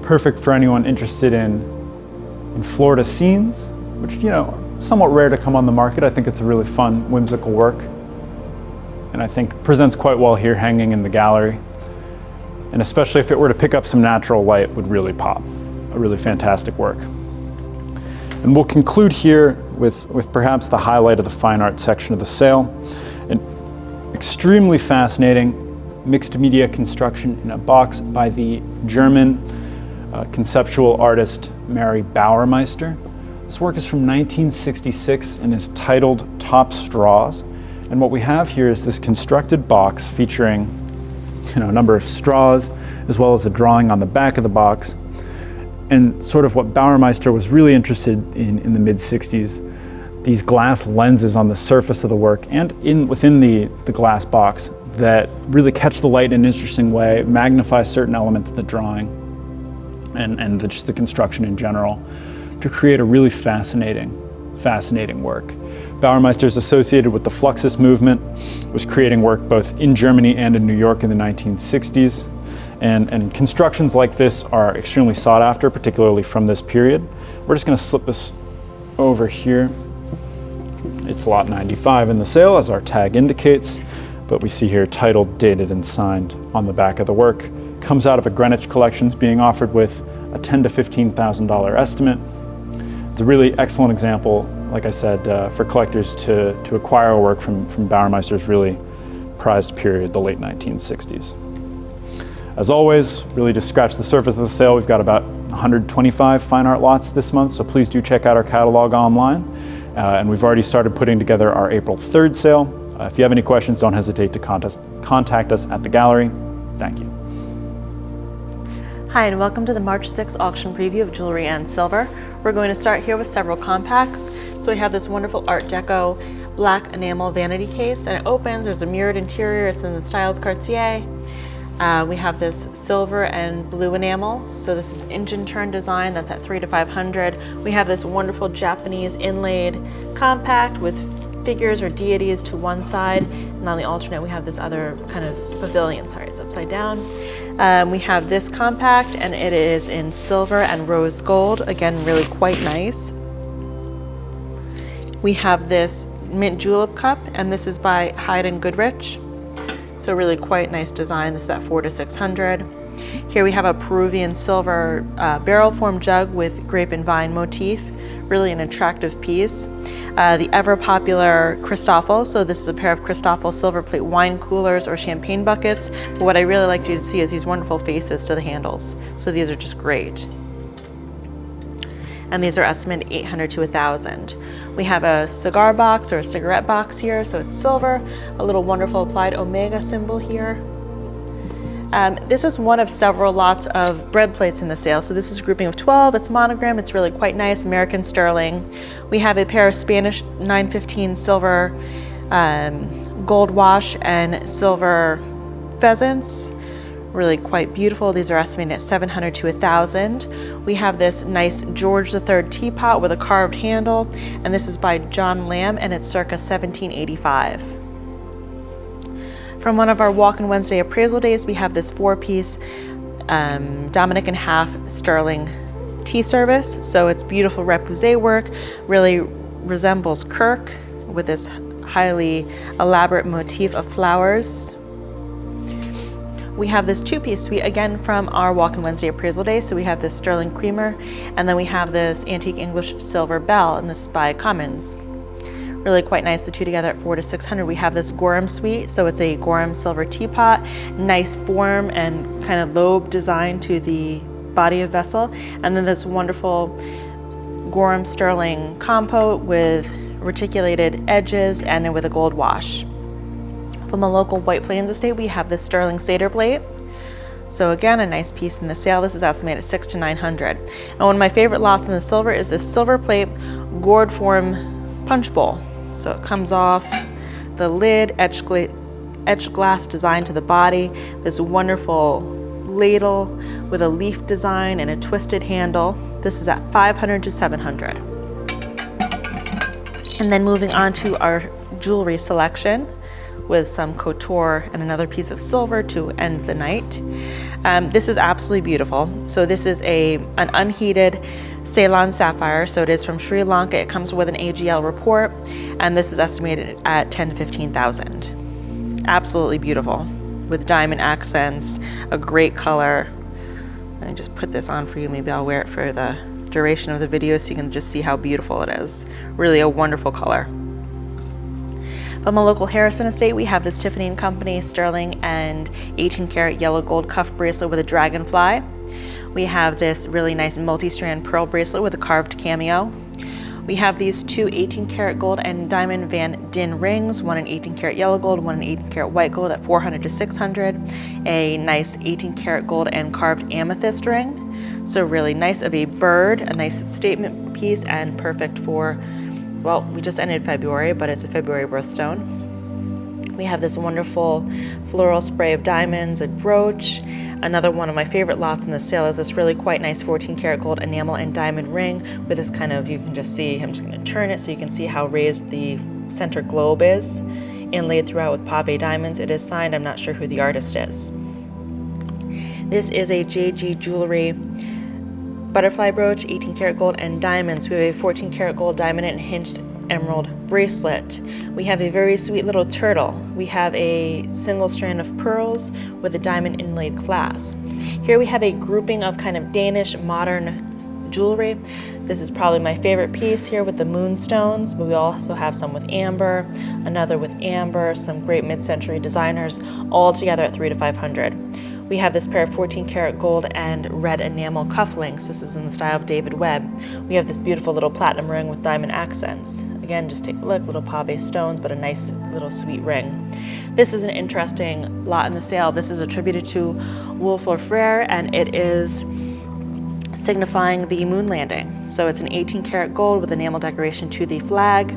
S4: Perfect for anyone interested in Florida scenes, which, you know, somewhat rare to come on the market. I think it's a really fun, whimsical work, and I think presents quite well here hanging in the gallery. And especially if it were to pick up some natural light, would really pop. A really fantastic work. And we'll conclude here with perhaps the highlight of the fine art section of the sale. An extremely fascinating mixed media construction in a box by the German conceptual artist Mary Bauermeister. This work is from 1966 and is titled Top Straws. And what we have here is this constructed box featuring a number of straws, as well as a drawing on the back of the box. And sort of what Bauermeister was really interested in the mid-60s, these glass lenses on the surface of the work and within the glass box that really catch the light in an interesting way, magnify certain elements of the drawing and just the construction in general to create a really fascinating work. Bauermeister is associated with the Fluxus movement, was creating work both in Germany and in New York in the 1960s. And constructions like this are extremely sought after, particularly from this period. We're just going to slip this over here. It's lot 95 in the sale, as our tag indicates, but we see here titled, dated, and signed on the back of the work. Comes out of a Greenwich collection, being offered with a $10,000 to $15,000 estimate. It's a really excellent example, like I said, for collectors to acquire a work from Bauermeister's really prized period, the late 1960s. As always, really just scratch the surface of the sale. We've got about 125 fine art lots this month, so please do check out our catalog online. And we've already started putting together our April 3rd sale. If you have any questions, don't hesitate to contact us at the gallery. Thank you.
S2: Hi, and welcome to the March 6th auction preview of jewelry and silver. We're going to start here with several compacts. So we have this wonderful Art Deco black enamel vanity case, and it opens. There's a mirrored interior. It's in the style of Cartier. We have this silver and blue enamel. So this is engine turn design. That's at $300 to $500. We have this wonderful Japanese inlaid compact with figures or deities to one side, and on the alternate we have this other kind of pavilion. Sorry, it's upside down. We have this compact, and it is in silver and rose gold. Again, really quite nice. We have this mint julep cup, and this is by Hyde and Goodrich. So really quite nice design. This is at $400 to $600. Here we have a Peruvian silver barrel form jug with grape and vine motif. Really an attractive piece. The ever popular Christoffel. So this is a pair of Christoffel silver plate wine coolers or champagne buckets. But what I really like you to see is these wonderful faces to the handles. So these are just great. And these are estimated $800 to $1,000. We have a cigar box or a cigarette box here. So it's silver, a little wonderful applied omega symbol here. This is one of several lots of bread plates in the sale. So this is a grouping of 12. It's monogram. It's really quite nice, American sterling. We have a pair of Spanish 915 silver gold wash and silver pheasants. Really quite beautiful. These are estimated at $700 to $1,000. We have this nice George III teapot with a carved handle, and this is by John Lamb, and it's circa 1785. From one of our Walk-in Wednesday appraisal days, we have this 4-piece Dominic and half sterling tea service. So it's beautiful repoussé work, really resembles Clarke with this highly elaborate motif of flowers. We have this 2-piece suite, again from our Walk-in Wednesday appraisal day. So we have this sterling creamer, and then we have this antique English silver bell, and this is by Cummins. Really quite nice, the two together at $400 to $600. We have this Gorham suite, so it's a Gorham silver teapot, nice form and kind of lobe design to the body of vessel. And then this wonderful Gorham sterling compote with reticulated edges and with a gold wash. From a local White Plains estate, we have this sterling Seder plate. So again, a nice piece in the sale. This is estimated at $600 to $900. And one of my favorite lots in the silver is this silver plate gourd form punch bowl. So it comes off the lid, etched glass design to the body, this wonderful ladle with a leaf design and a twisted handle. This is at $500 to $700. And then moving on to our jewelry selection with some couture and another piece of silver to end the night. This is absolutely beautiful. So this is an unheated Ceylon sapphire, so it is from Sri Lanka. It comes with an AGL report, and this is estimated at $10,000 to $15,000. Absolutely beautiful, with diamond accents, a great color. Let me just put this on for you. Maybe I'll wear it for the duration of the video so you can just see how beautiful it is. Really a wonderful color. From a local Harrison estate, we have this Tiffany & Company sterling and 18 karat yellow gold cuff bracelet with a dragonfly. We have this really nice multi-strand pearl bracelet with a carved cameo. We have these two 18 karat gold and diamond Van Dyn rings, one in 18 karat yellow gold, one in 18 karat white gold at $400 to $600. A nice 18 karat gold and carved amethyst ring. So really nice of a bird, a nice statement piece, and perfect for, well, we just ended February, but it's a February birthstone. We have this wonderful floral spray of diamonds, a brooch. Another one of my favorite lots in the sale is this really quite nice 14 karat gold enamel and diamond ring with this kind of, you can just see, I'm just going to turn it so you can see how raised the center globe is, inlaid throughout with pave diamonds. It is signed, I'm not sure who the artist is. This is a JG Jewelry butterfly brooch, 18 karat gold and diamonds. We have a 14 karat gold diamond and hinged emerald bracelet. We have a very sweet little turtle. We have a single strand of pearls with a diamond inlaid clasp. Here we have a grouping of kind of Danish modern jewelry. This is probably my favorite piece here with the moonstones, but we also have some with amber, another with amber, some great mid-century designers, all together at $300 to $500. We have this pair of 14 karat gold and red enamel cufflinks. This is in the style of David Webb. We have this beautiful little platinum ring with diamond accents. Again, just take a look, little pave stones, but a nice little sweet ring. This is an interesting lot in the sale. This is attributed to Wolfler Frere, and it is signifying the moon landing. So it's an 18 karat gold with enamel decoration to the flag,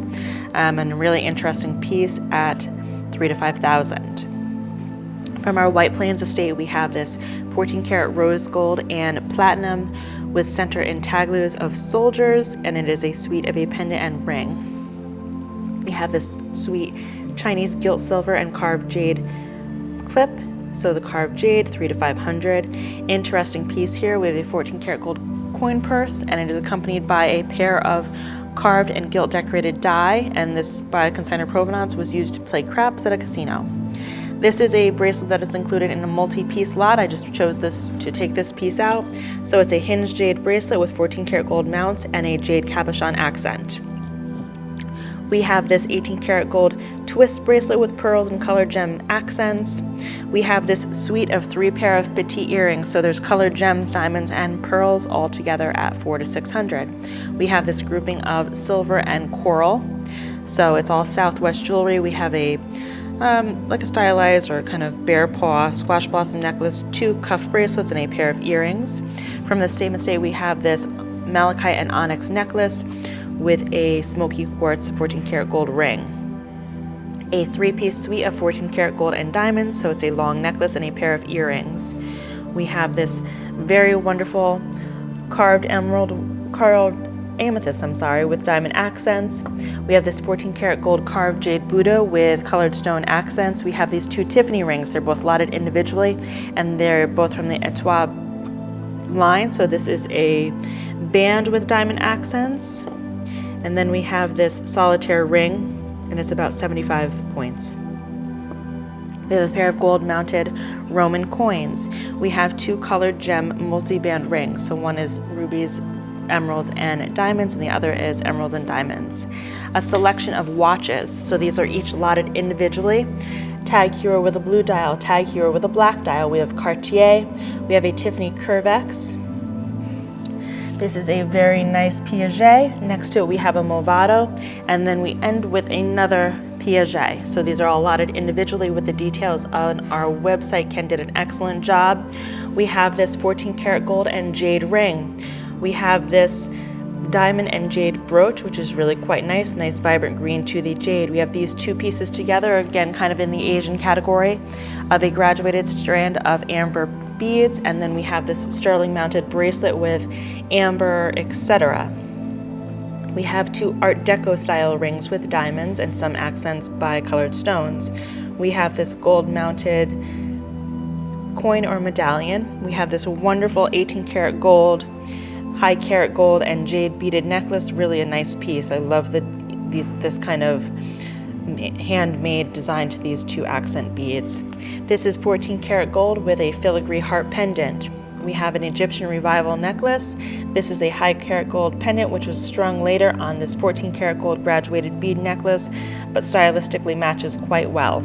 S2: and a really interesting piece at $3,000 to $5,000. From our White Plains estate, we have this 14 karat rose gold and platinum with center intaglios of soldiers, and it is a suite of a pendant and ring. We have this sweet Chinese gilt silver and carved jade clip. So the carved jade, 300 to 500. Interesting piece here. We have a 14 karat gold coin purse, and it is accompanied by a pair of carved and gilt decorated die, and this by consignor provenance was used to play craps at a casino. This is a bracelet that is included in a multi-piece lot. I just chose this to take this piece out. So it's a hinged jade bracelet with 14 karat gold mounts and a jade cabochon accent. We have this 18 karat gold twist bracelet with pearls and colored gem accents. We have this suite of 3 pair of petite earrings. So there's colored gems, diamonds, and pearls all together at 400 to 600. We have this grouping of silver and coral. So it's all Southwest jewelry. We have a like a stylized or kind of bear paw squash blossom necklace, 2 cuff bracelets, and a pair of earrings. From the same estate, we have this malachite and onyx necklace with a smoky quartz 14 karat gold ring. A 3-piece suite of 14 karat gold and diamonds, so it's a long necklace and a pair of earrings. We have this very wonderful carved amethyst, with diamond accents. We have this 14 karat gold carved jade Buddha with colored stone accents. We have these 2 Tiffany rings. They're both lotted individually, and they're both from the Etoile line. So this is a band with diamond accents. And then we have this solitaire ring, and it's about 75 points. We have a pair of gold mounted Roman coins. We have 2 colored gem multi-band rings. So one is rubies, emeralds, and diamonds, and the other is emeralds and diamonds. A selection of watches. So these are each lotted individually. Tag Hero with a blue dial, Tag Hero with a black dial. We have Cartier. We have a Tiffany Curvex. This is a very nice Piaget. Next to it we have a Movado, and then we end with another Piaget. So these are all allotted individually with the details on our website. Ken did an excellent job. We have this 14 karat gold and jade ring. We have this diamond and jade brooch, which is really quite nice vibrant green to the jade. We have these 2 pieces together, again kind of in the Asian category, of a graduated strand of amber beads, and then we have this sterling mounted bracelet with amber, etc. We have 2 Art Deco style rings with diamonds and some accents by colored stones. We have this gold mounted coin or medallion. We have this wonderful 18 karat gold, high carat gold and jade beaded necklace. Really a nice piece. I love this kind of handmade design to these 2 accent beads. This is 14 karat gold with a filigree heart pendant. We have an Egyptian revival necklace. This is a high carat gold pendant which was strung later on this 14 karat gold graduated bead necklace, but stylistically matches quite well.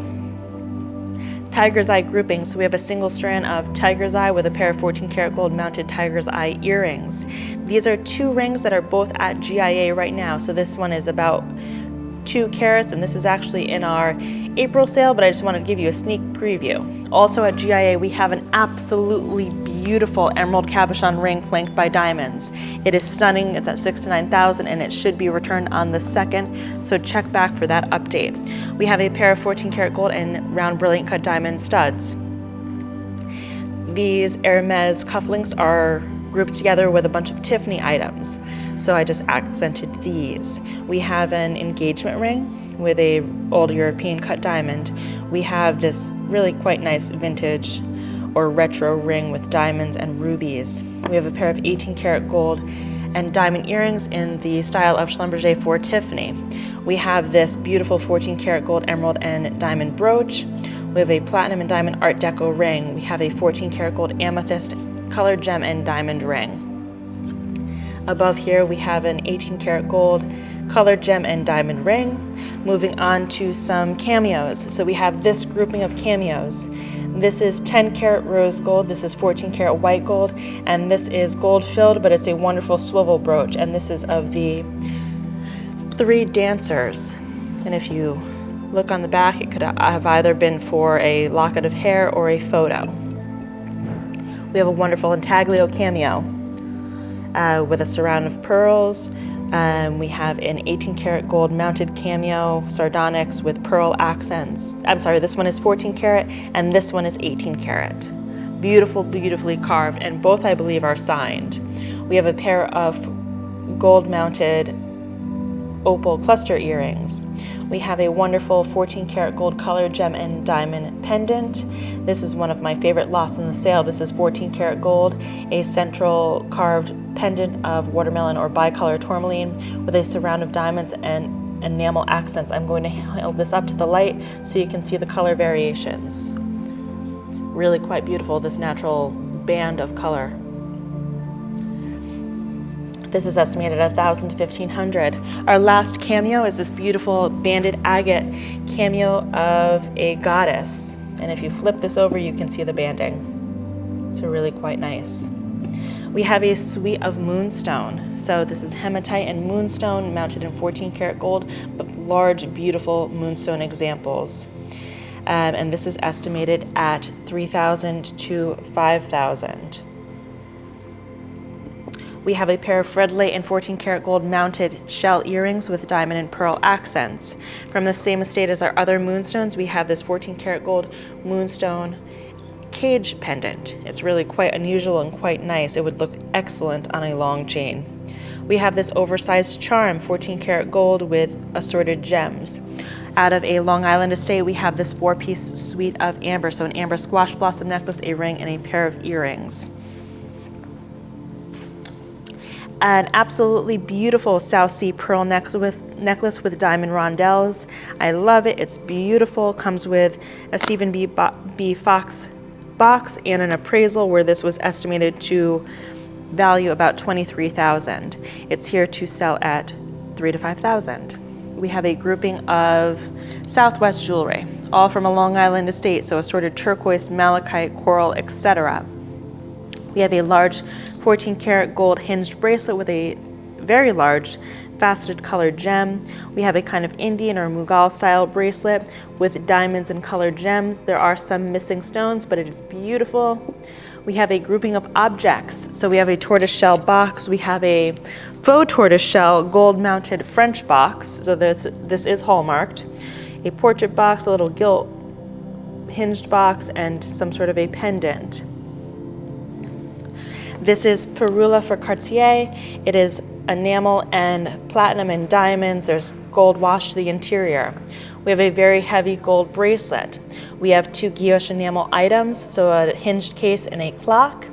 S2: Tiger's eye grouping. So we have a single strand of tiger's eye with a pair of 14 karat gold mounted tiger's eye earrings. These are 2 rings that are both at GIA right now. So this one is about 2 carats, and this is actually in our April sale, but I just wanted to give you a sneak preview. Also at GIA, we have an absolutely beautiful emerald cabochon ring flanked by diamonds. It is stunning. It's at 6,000 to 9,000, and it should be returned on the 2nd, so check back for that update. We have a pair of 14 karat gold and round brilliant cut diamond studs. These Hermes cufflinks are grouped together with a bunch of Tiffany items, so I just accented these. We have an engagement ring with a old European cut diamond. We have this really quite nice vintage or retro ring with diamonds and rubies. We have a pair of 18 karat gold and diamond earrings in the style of Schlumberger for Tiffany. We have this beautiful 14 karat gold emerald and diamond brooch. We have a platinum and diamond Art Deco ring. We have a 14 karat gold amethyst colored gem and diamond ring. Above here we have an 18 karat gold colored gem and diamond ring. Moving on to some cameos. So we have this grouping of cameos. This is 10 karat rose gold, this is 14 karat white gold, and this is gold filled, but it's a wonderful swivel brooch, and this is of the 3 dancers. And if you look on the back, it could have either been for a locket of hair or a photo. We have a wonderful intaglio cameo with a surround of pearls. We have an 18 karat gold mounted cameo sardonyx with pearl accents. I'm sorry, this one is 14 karat and this one is 18 karat. Beautiful, beautifully carved, and both I believe are signed. We have a pair of gold mounted opal cluster earrings. We have a wonderful 14 karat gold color gem and diamond pendant. This is one of my favorite lost in the sale. This is 14 karat gold, a central carved pendant of watermelon or bicolor tourmaline with a surround of diamonds and enamel accents. I'm going to hold this up to the light so you can see the color variations. Really quite beautiful, this natural band of color. This is estimated at $1,000 to $1,500. Our last cameo is this beautiful banded agate cameo of a goddess. And if you flip this over, you can see the banding. So really quite nice. We have a suite of moonstone. So this is hematite and moonstone mounted in 14 karat gold, but large, beautiful moonstone examples. And this is estimated at $3,000 to $5,000. We have a pair of Fredley and 14 karat gold mounted shell earrings with diamond and pearl accents. From the same estate as our other moonstones, we have this 14 karat gold moonstone cage pendant. It's really quite unusual and quite nice. It would look excellent on a long chain. We have this oversized charm, 14 karat gold with assorted gems. Out of a Long Island estate, we have this 4-piece suite of amber. So an amber squash blossom necklace, a ring, and a pair of earrings. An absolutely beautiful South Sea pearl necklace with diamond rondelles. I love it. It's beautiful. Comes with a Stephen B. Fox box and an appraisal where this was estimated to value about $23,000. It's here to sell at $3,000 to $5,000. We have a grouping of Southwest jewelry, all from a Long Island estate, so assorted turquoise, malachite, coral, etc. We have a large 14 karat gold hinged bracelet with a very large faceted colored gem. We have a kind of Indian or Mughal style bracelet with diamonds and colored gems. There are some missing stones, but it is beautiful. We have a grouping of objects. So we have a tortoiseshell box. We have a faux tortoiseshell gold mounted French box. So this is hallmarked. A portrait box, a little gilt hinged box, and some sort of a pendant. This is Perula for Cartier. It is enamel and platinum and diamonds. There's gold wash to the interior. We have a very heavy gold bracelet. We have 2 guilloche enamel items, so a hinged case and a clock.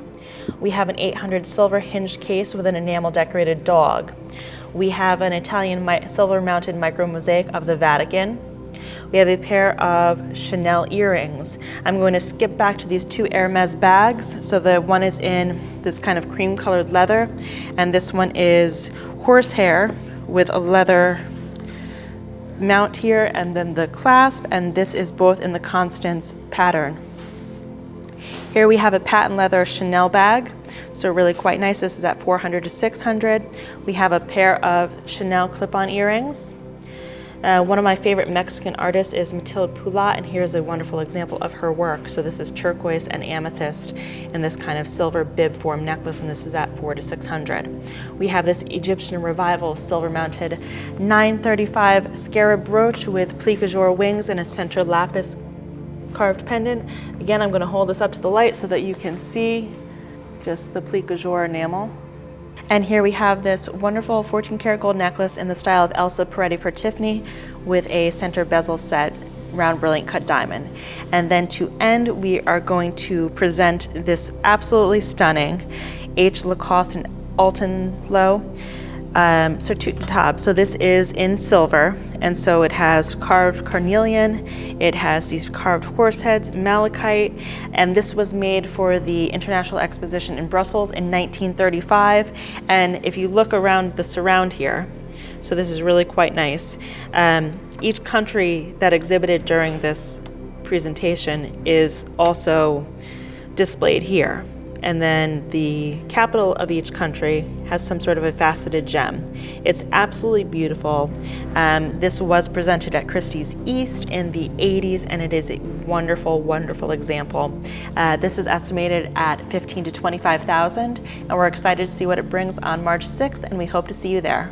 S2: We have an 800 silver hinged case with an enamel decorated dog. We have an Italian silver mounted micro mosaic of the Vatican. We have a pair of Chanel earrings. I'm going to skip back to these 2 Hermes bags. So the one is in this kind of cream colored leather, and this one is horsehair with a leather mount here and then the clasp, and this is both in the Constance pattern. Here we have a patent leather Chanel bag, so really quite nice. This is at $400 to $600. We have a pair of Chanel clip-on earrings. One of my favorite Mexican artists is Matilde Poulat, and here's a wonderful example of her work. So this is turquoise and amethyst in this kind of silver bib form necklace, and this is at $400 to $600. We have this Egyptian Revival silver mounted 935 scarab brooch with plique jour wings and a center lapis carved pendant. Again, I'm going to hold this up to the light so that you can see just the plique jour enamel. And here we have this wonderful 14 karat gold necklace in the style of Elsa Peretti for Tiffany with a center bezel set round brilliant cut diamond. And then to end, we are going to present this absolutely stunning H. Lacoste and Altenlow Surtout de Table. So this is in silver, and so it has carved carnelian, it has these carved horse heads, malachite, and this was made for the International Exposition in Brussels in 1935. And if you look around the surround here, so this is really quite nice. Each country that exhibited during this presentation is also displayed here. And then the capital of each country has some sort of a faceted gem. It's absolutely beautiful. This was presented at Christie's East in the 80s, and it is a wonderful, wonderful example. This is estimated at $15,000 to $25,000, and we're excited to see what it brings on March 6th, and we hope to see you there.